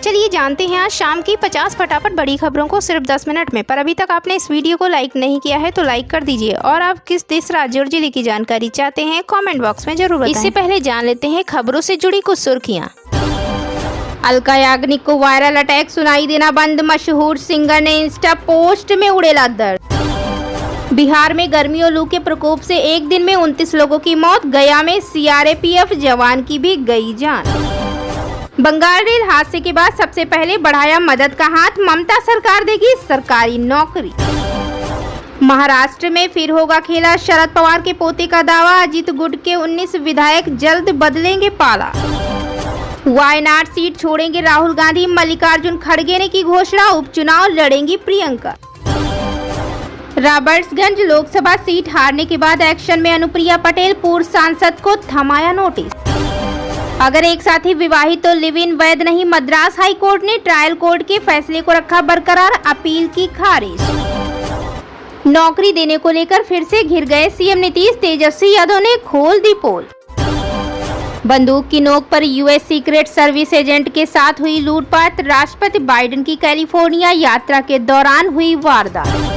चलिए जानते हैं आज शाम की 50 फटाफट बड़ी खबरों को सिर्फ 10 मिनट में। पर अभी तक आपने इस वीडियो को लाइक नहीं किया है तो लाइक कर दीजिए और आप किस देश, राज्य और जिले की जानकारी चाहते हैं कमेंट बॉक्स में जरूर बताएं। इससे पहले जान लेते हैं खबरों से जुड़ी कुछ सुर्खियां। अलका याग्निक को वायरल अटैक सुनाई देना बंद, मशहूर सिंगर ने इंस्टा पोस्ट में उड़ेला दर्द। बिहार में गर्मी और लू के प्रकोप से एक दिन में 29 लोगों की मौत, गया में सीआरपीएफ जवान की भी गई जान। बंगाल रेल हादसे के बाद सबसे पहले बढ़ाया मदद का हाथ, ममता सरकार देगी सरकारी नौकरी। महाराष्ट्र में फिर होगा खेला, शरद पवार के पोते का दावा, अजित गुट के 19 विधायक जल्द बदलेंगे पाला। वायनाड सीट छोड़ेंगे राहुल गांधी, मल्लिकार्जुन खड़गे ने की घोषणा, उपचुनाव लड़ेंगी प्रियंका। रॉबर्ट्सगंज लोकसभा सीट हारने के बाद एक्शन में अनुप्रिया पटेल, पूर्व सांसद को थमाया नोटिस। अगर एक साथ ही विवाहित तो लिव इन वैध नहीं, मद्रास हाई कोर्ट ने ट्रायल कोर्ट के फैसले को रखा बरकरार, अपील की खारिज। नौकरी देने को लेकर फिर से घिर गए सीएम नीतीश, तेजस्वी यादव ने खोल दी पोल। बंदूक की नोक पर यूएस सीक्रेट सर्विस एजेंट के साथ हुई लूटपाट, राष्ट्रपति बाइडेन की कैलिफोर्निया यात्रा के दौरान हुई वारदात।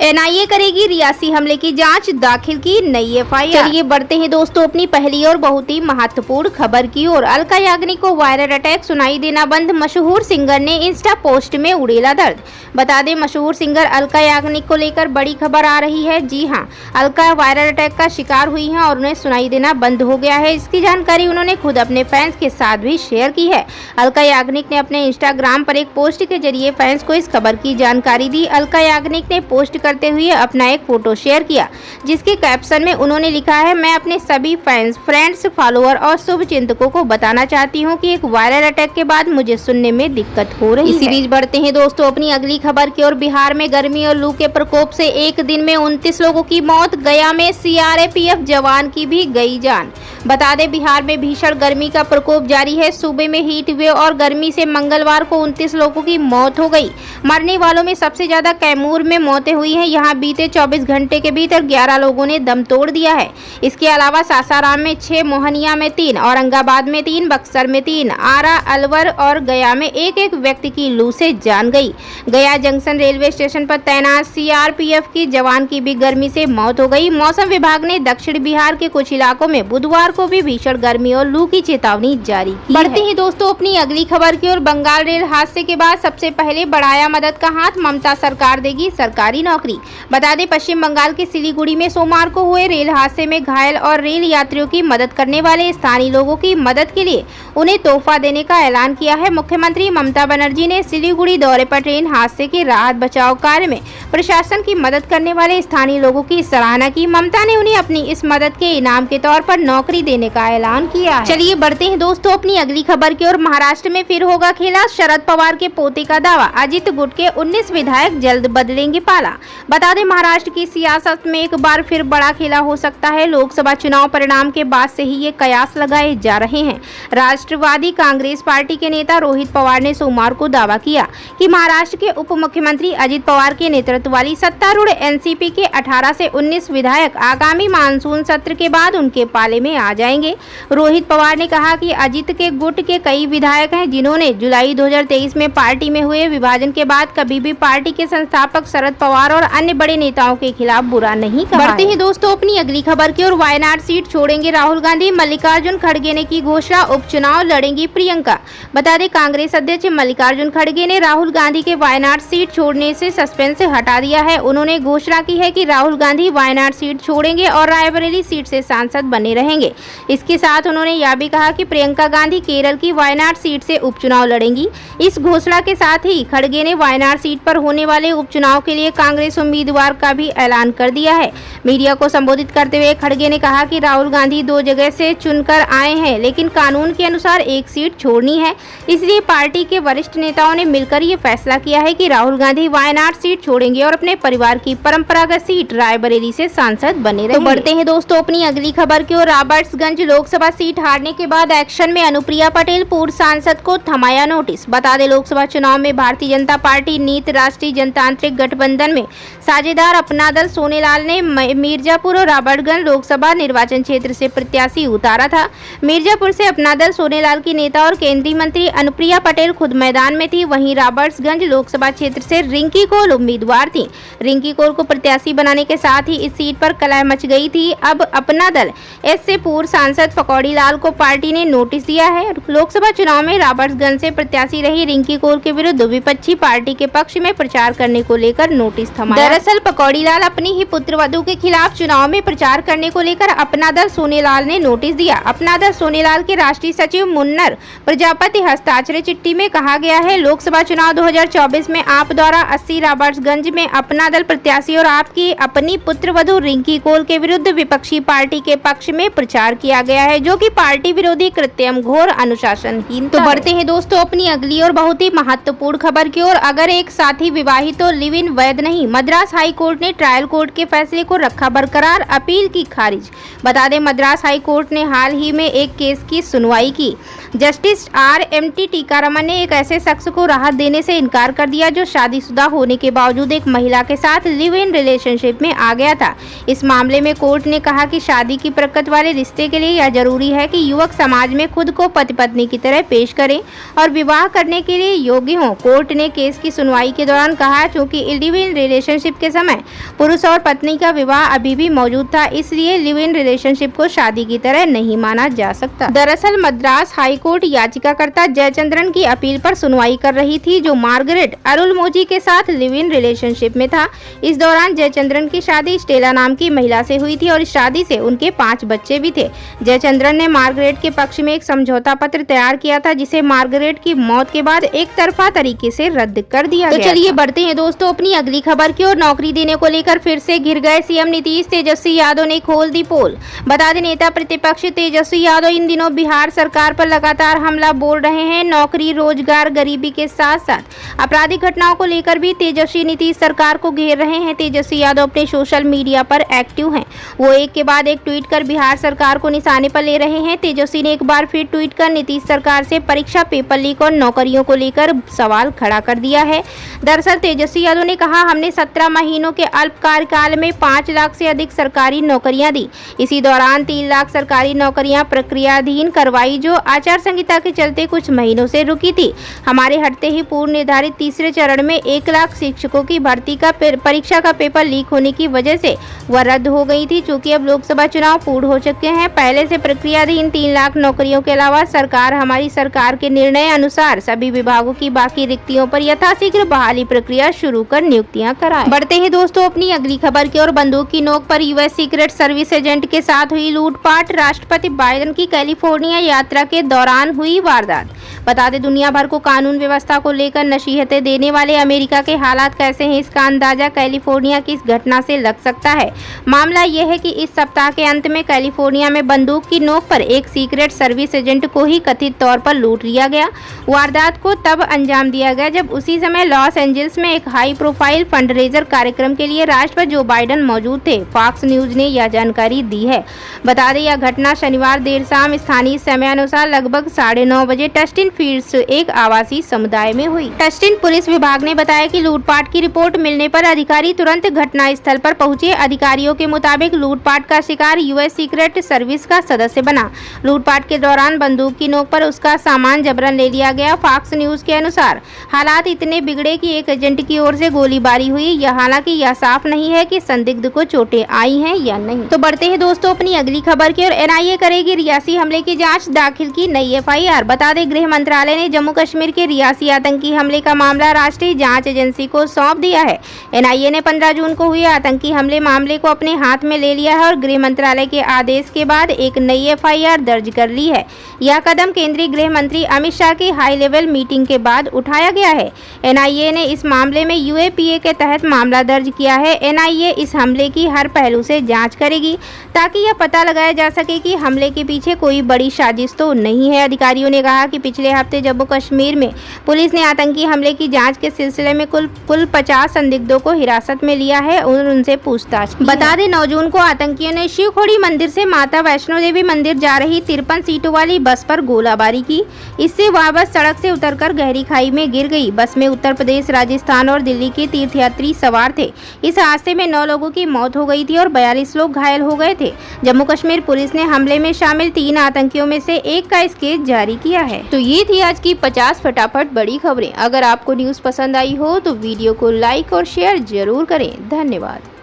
एनआईए करेगी रियासी हमले की जांच, दाखिल की नई एफआईआर। चलिए बढ़ते हैं दोस्तों अपनी पहली और बहुत ही महत्वपूर्ण खबर की ओर। अलका याग्निक को वायरल अटैक सुनाई देना बंद, मशहूर सिंगर ने इंस्टा पोस्ट में उड़ेला दर्द। बता दें मशहूर सिंगर अलका याग्निक को लेकर बड़ी खबर आ रही है। जी हां, अलका वायरल अटैक का शिकार हुई हैं और उन्हें सुनाई देना बंद हो गया है। इसकी जानकारी उन्होंने खुद अपने फैंस के साथ भी शेयर की है। अलका याग्निक ने अपने इंस्टाग्राम पर एक पोस्ट के जरिए फैंस को इस खबर की जानकारी दी। अलका याग्निक ने पोस्ट करते हुए अपना एक फोटो शेयर किया, जिसके कैप्शन में उन्होंने लिखा है, मैं अपने सभी फैंस, फ्रेंड्स, फॉलोअर और शुभचिंतकों को बताना चाहती हूं कि एक वायरल अटैक के बाद मुझे सुनने में दिक्कत हो रही है। इसी बीच बढ़ते हैं दोस्तों अपनी अगली खबर की ओर। बिहार में गर्मी और लू के प्रकोप से एक दिन में 29 लोगों की मौत, गया में सीआरपीएफ जवान की भी गई जान। बता दें बिहार में भीषण गर्मी का प्रकोप जारी है। सूबे में हीट वेव और गर्मी से मंगलवार को 29 लोगों की मौत हो गई। मरने वालों में सबसे ज्यादा कैमूर में मौतें हुई हैं। यहाँ बीते 24 घंटे के भीतर 11 लोगों ने दम तोड़ दिया है। इसके अलावा सासाराम में 6, मोहनिया में 3, औरंगाबाद में 3, बक्सर में 3, आरा, अलवर और गया में एक व्यक्ति की लू से जान गई। गया जंक्शन रेलवे स्टेशन पर तैनात सीआरपीएफ की जवान की भी गर्मी से मौत हो गई। मौसम विभाग ने दक्षिण बिहार के कुछ इलाकों में बुधवार को भी भीषण गर्मी और लू की चेतावनी जारी की। बढ़ते हैं दोस्तों अपनी अगली खबर की ओर। बंगाल रेल हादसे के बाद सबसे पहले बढ़ाया मदद का हाथ, ममता सरकार देगी सरकारी नौकरी। बता दें पश्चिम बंगाल के सिलीगुड़ी में सोमवार को हुए रेल हादसे में घायल और रेल यात्रियों की मदद करने वाले स्थानीय लोगों की मदद के लिए उन्हें तोहफा देने का ऐलान किया है। मुख्यमंत्री ममता बनर्जी ने सिलीगुड़ी दौरे पर ट्रेन हादसे के राहत बचाव कार्य में प्रशासन की मदद करने वाले स्थानीय लोगों की सराहना की। ममता ने उन्हें अपनी इस मदद के इनाम के तौर पर नौकरी देने का ऐलान किया है। चलिए बढ़ते हैं दोस्तों अपनी अगली खबर की ओर। महाराष्ट्र में फिर होगा खेला, शरद पवार के पोते का दावा, अजित गुट के 19 विधायक जल्द बदलेंगे पाला। बता दें महाराष्ट्र की सियासत में एक बार फिर बड़ा खेला हो सकता है। लोकसभा चुनाव परिणाम के बाद से ही ये कयास लगाए जा रहे हैं। राष्ट्रवादी कांग्रेस पार्टी के नेता रोहित पवार ने सोमवार को दावा किया कि महाराष्ट्र के उप मुख्यमंत्री अजित पवार के नेतृत्व वाली सत्तारूढ़ एनसीपी के 18 से 19 विधायक आगामी मानसून सत्र के बाद उनके पाले में आ जाएंगे। रोहित पवार ने कहा कि अजित के गुट के कई विधायक हैं जिन्होंने जुलाई 2023 में पार्टी में हुए विभाजन के बाद कभी भी पार्टी के संस्थापक शरद पवार और अन्य बड़े नेताओं के खिलाफ बुरा नहीं कहा। बढ़ते हैं दोस्तों अपनी अगली खबर की ओर। वायनाड सीट छोड़ेंगे राहुल गांधी, मल्लिकार्जुन खड़गे ने की घोषणा, उपचुनाव लड़ेंगी प्रियंका। बता दें कांग्रेस अध्यक्ष मल्लिकार्जुन खड़गे ने राहुल गांधी के वायनाड सीट छोड़ने से सस्पेंस से हटा दिया है। उन्होंने घोषणा की है कि राहुल गांधी वायनाड सीट छोड़ेंगे और रायबरेली सीट से सांसद बने रहेंगे। इसके साथ उन्होंने यह भी कहा कि प्रियंका गांधी केरल की वायनाड सीट से उपचुनाव लड़ेंगी। इस घोषणा के साथ ही खड़गे ने वायनाड सीट पर होने वाले उपचुनाव के लिए कांग्रेस उम्मीदवार का भी ऐलान कर दिया है। मीडिया को संबोधित करते हुए खड़गे ने कहा कि राहुल गांधी 2 जगह से चुनकर आए हैं, लेकिन कानून के अनुसार एक सीट छोड़नी है। इसलिए पार्टी के वरिष्ठ नेताओं ने मिलकर ये फैसला किया है कि राहुल गांधी वायनाड सीट छोड़ेंगे और अपने परिवार की परंपरागत सीट रायबरेली से सांसद बने रहेंगे। तो बढ़ते हैं दोस्तों अपनी अगली खबर की ओर। रॉबर्ट्स राबर्ट्सगंज लोकसभा सीट हारने के बाद एक्शन में अनुप्रिया पटेल पूर्व सांसद को थमाया नोटिस। बता दें, लोकसभा चुनाव में भारतीय जनता पार्टी नीत राष्ट्रीय जनतांत्रिक गठबंधन में साझेदार अपना दल सोनेलाल ने मिर्जापुर और राबर्ट्सगंज लोकसभा निर्वाचन क्षेत्र से प्रत्याशी उतारा था। मिर्जापुर से अपना दल सोनेलाल की नेता और केंद्रीय मंत्री अनुप्रिया पटेल खुद मैदान में थी। वहीं राबर्ट्सगंज लोकसभा क्षेत्र से रिंकी कौल उम्मीदवार थी। रिंकी कौल को प्रत्याशी बनाने के साथ ही इस सीट पर कलह मच गई थी। अब अपना दल इससे पूर्व सांसद पकौड़ी लाल को पार्टी ने नोटिस दिया है। लोकसभा चुनाव में राबर्ट्सगंज से प्रत्याशी रही रिंकी कौल के विरुद्ध विपक्षी पार्टी के पक्ष में प्रचार करने को लेकर नोटिस थमाया। दरअसल पकौड़ी लाल अपनी ही पुत्रवधू के खिलाफ चुनाव में प्रचार करने को लेकर अपना दल सोनेलाल ने नोटिस दिया। अपना दल सोनेलाल के राष्ट्रीय सचिव मुन्नर प्रजापति हस्ताक्षरित चिट्ठी में कहा गया है, लोकसभा चुनाव 2024 में आप द्वारा 80 राबर्ट्सगंज में अपना दल प्रत्याशी और आपकी अपनी पुत्रवधू रिंकी कौल के विरुद्ध विपक्षी पार्टी के पक्ष में प्रचार किया गया है, जो कि पार्टी विरोधी कृत्यम घोर अनुशासनहीन। तो बढ़ते हैं दोस्तों अपनी अगली और बहुत ही महत्वपूर्ण खबर की ओर। अगर एक साथी विवाहित तो लिव इन वैध नहीं, मद्रास हाई कोर्ट ने ट्रायल कोर्ट के फैसले को रखा बरकरार, अपील की खारिज। बता दें, मद्रास हाई कोर्ट ने हाल ही में एक केस की सुनवाई की। जस्टिस RMT टीकारामन ने एक ऐसे शख्स को राहत देने से इनकार कर दिया जो शादीशुदा होने के बावजूद एक महिला के साथ लिव इन रिलेशनशिप में आ गया था। इस मामले में कोर्ट ने कहा कि शादी की प्रकृति वाले रिश्ते के लिए यह जरूरी है कि युवक समाज में खुद को पति पत्नी की तरह पेश करें और विवाह करने के लिए योग्य हों। कोर्ट ने केस की सुनवाई के दौरान कहा, चूंकि लिव इन रिलेशनशिप के समय पुरुष और पत्नी का विवाह अभी भी मौजूद था, इसलिए लिव इन रिलेशनशिप को शादी की तरह नहीं माना जा सकता। दरअसल मद्रास हाई कोर्ट याचिकाकर्ता जयचंद्रन की अपील पर सुनवाई कर रही थी, जो मार्गरेट अरुलमोजी के साथ लिव इन रिलेशनशिप में था। इस दौरान जयचंद्रन की शादी स्टेला नाम की महिला से हुई थी और इस शादी से उनके 5 बच्चे भी थे। जयचंद्रन ने मार्गरेट के पक्ष में एक समझौता पत्र तैयार किया था, जिसे मार्गरेट की मौत के बाद एक तरफा तरीके से रद्द कर दिया गया। तो चलिए बढ़ते हैं दोस्तों अपनी अगली खबर की ओर। नौकरी देने को लेकर फिर से घिर गए सीएम नीतीश, तेजस्वी यादव ने खोल दी पोल। बता दें, नेता प्रतिपक्ष तेजस्वी यादव इन दिनों बिहार सरकार पर लगातार हमला बोल रहे हैं। नौकरी, रोजगार, गरीबी के साथ साथ आपराधिक घटनाओं को लेकर भी तेजस्वी नीतीश सरकार को घेर रहे हैं। तेजस्वी यादव अपने सोशल मीडिया पर एक्टिव हैं। वो एक के बाद एक ट्वीट कर बिहार सरकार को निशाने पर ले रहे हैं। तेजस्वी ने एक बार फिर ट्वीट कर नीतीश सरकार से परीक्षा पेपर लीक और नौकरियों को लेकर सवाल खड़ा कर दिया है। दरअसल तेजस्वी यादव ने कहा, हमने 17 महीनों के अल्प कार्यकाल में 5 लाख से अधिक सरकारी नौकरियां दी। इसी दौरान 3 लाख सरकारी नौकरियां प्रक्रियाधीन करवाई, जो आचार संहिता के चलते कुछ महीनों से रुकी थी। हमारे हटते ही पूर्व निर्धारित तीसरे चरण में 1 लाख शिक्षकों की भर्ती का परीक्षा का पेपर लीक होने की वजह से वह रद्द हो गई थी। चूंकि अब लोकसभा चुनाव पूर्ण हो चुके हैं, पहले से प्रक्रियाधीन 3 लाख नौकरियों के अलावा सरकार हमारी सरकार के निर्णय अनुसार सभी विभागों की बाकी रिक्तियों पर यथाशीघ्र बहाली प्रक्रिया शुरू कर नियुक्तियां कराएं। बढ़ते हैं दोस्तों अपनी अगली खबर की ओर। बंदूक की नोक पर यूएस सीक्रेट सर्विस एजेंट के साथ हुई लूटपाट, राष्ट्रपति बाइडेन की कैलिफोर्निया यात्रा के दौरान हुई वारदात। बता दें, दुनिया भर को कानून व्यवस्था को लेकर नसीहतें देने वाले अमेरिका के हालात कैसे हैं, इसका अंदाजा कैलिफोर्निया की इस घटना से लग सकता है। मामला यह है कि इस सप्ताह के अंत में कैलिफोर्निया में बंदूक की नोक पर एक सीक्रेट सर्विस एजेंट को ही कथित तौर पर लूट लिया गया। वारदात को तब अंजाम दिया गया जब उसी समय लॉस एंजल्स में एक हाई प्रोफाइल फंडरेजर कार्यक्रम के लिए राष्ट्रपति जो बाइडेन मौजूद थे। फॉक्स न्यूज ने यह जानकारी दी है। बता दें, यह घटना शनिवार देर शाम स्थानीय समय अनुसार लगभग 9:30 बजे टस्टिन फील्ड्स एक आवासीय समुदाय में हुई। टस्टिन पुलिस विभाग ने बताया कि लूटपाट की रिपोर्ट मिलने पर अधिकारी तुरंत घटना स्थल पर पहुंचे। अधिकारियों के मुताबिक लूटपाट का शिकार यूएस सीक्रेट सर्विस का सदस्य बना। लूटपाट के दौरान बंदूक की नोक पर उसका सामान जबरन ले लिया गया। फॉक्स न्यूज के अनुसार हालात इतने बिगड़े कि एक एजेंट की ओर से गोलीबारी हुई। हालांकि यह साफ नहीं है कि संदिग्ध को चोटें आई हैं या नहीं। तो बढ़ते हैं दोस्तों अपनी अगली खबर की ओर। एनआईए करेगी रियासी हमले की जांच, दाखिल की नई एफआईआर। बता दें, गृह मंत्रालय ने जम्मू कश्मीर के रियासी आतंकी हमले का मामला राष्ट्रीय जांच एजेंसी को सौंप दिया है। एनआईए ने 15 जून को हुए आतंकी हमले मामले को अपने हाथ में ले लिया है और गृह मंत्रालय के आदेश के बाद एक नई एफआईआर दर्ज कर ली है। यह कदम केंद्रीय गृह मंत्री अमित शाह की हाई लेवल मीटिंग के बाद उठाया गया है। एनआईए ने इस मामले में यूएपीए के तहत मामला दर्ज किया है। एनआईए इस हमले की हर पहलू से जांच करेगी ताकि यह पता लगाया जा सके कि हमले के पीछे कोई बड़ी साजिश तो नहीं है। अधिकारियों ने कहा कि पिछले हफ्ते जम्मू कश्मीर में पुलिस ने आतंकी हमले की जांच के सिलसिले में कुल 50 संदिग्धों को हिरासत में लिया है और उनसे पूछताछ की। बता दें, 9 जून को आतंकियों ने शिवखोड़ी मंदिर से माता माता वैष्णो देवी मंदिर जा रही 53 सीटों वाली बस पर गोलाबारी की। इससे वह बस सड़क से उतरकर गहरी खाई में गिर गई। बस में उत्तर प्रदेश, राजस्थान और दिल्ली के तीर्थयात्री सवार थे। इस हादसे में 9 लोगों की मौत हो गई थी और 42 लोग घायल हो गए थे। जम्मू कश्मीर पुलिस ने हमले में शामिल 3 आतंकियों में से एक का स्केच जारी किया है। तो ये थी आज की 50 फटाफट बड़ी खबरें। अगर आपको न्यूज़ पसंद आई हो तो वीडियो को लाइक और शेयर जरूर करें। धन्यवाद।